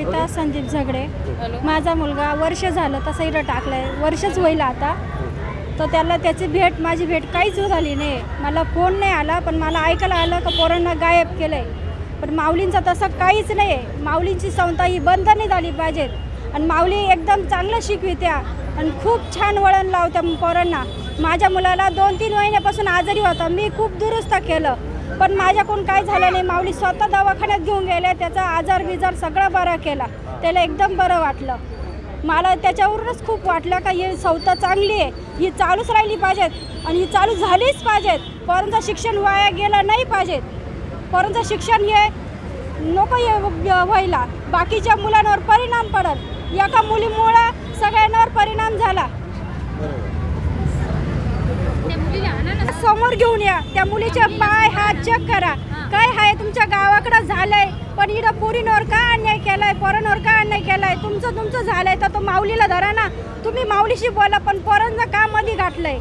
सरिता संदीप झगडे. माझा मुलगा वर्ष झालं तसं इथं टाकलंय, वर्षच होईल आता. तर त्याला त्याची माझी भेट काहीच झाली नाही. मला फोन नाही आला, पण मला ऐकायला आलं का पोरांना गायब केलंय. पण माऊलींचं तसं काहीच नाही आहे. माऊलींची संस्था ही बंद नाही झाली पाहिजेत. आणि माऊली एकदम चांगलं शिकवित्या आणि खूप छान वळण लावत्या पोरांना. माझ्या मुलाला 2-3 महिन्यापासून आजारी होता, मी खूप दुरुस्त केलं, पण माझ्याकडून काय झालं नाही. माऊली स्वतः दवाखान्यात घेऊन गेले, त्याचा आजार सगळं बरा केला, त्याला एकदम बरं वाटलं. मला त्याच्यावरूनच खूप वाटलं का ही संस्था चांगली आहे, ही चालूच राहिली पाहिजेत आणि ही चालू झालीच पाहिजेत. पोरांचं शिक्षण वाया गेलं नाही पाहिजेत. पोरांचं शिक्षण हे नको व्हायला, बाकीच्या मुलांवर परिणाम पडत. एका मुलीमुळं सगळ्यांवर परिणाम झाला. समोर घेऊन या, त्या मुलीचे पाय हात चेक करा, काय आहे तुमच्या गावाकडं झालंय, पण इथं पोरींवर का अन्याय केलाय, पोरांवर का अन्याय केलाय. तुमचं झालंय तर तो माऊलीला धरा ना. तुम्ही माऊलीशी बोला, पण पोरांचं का मध्ये घातलंय.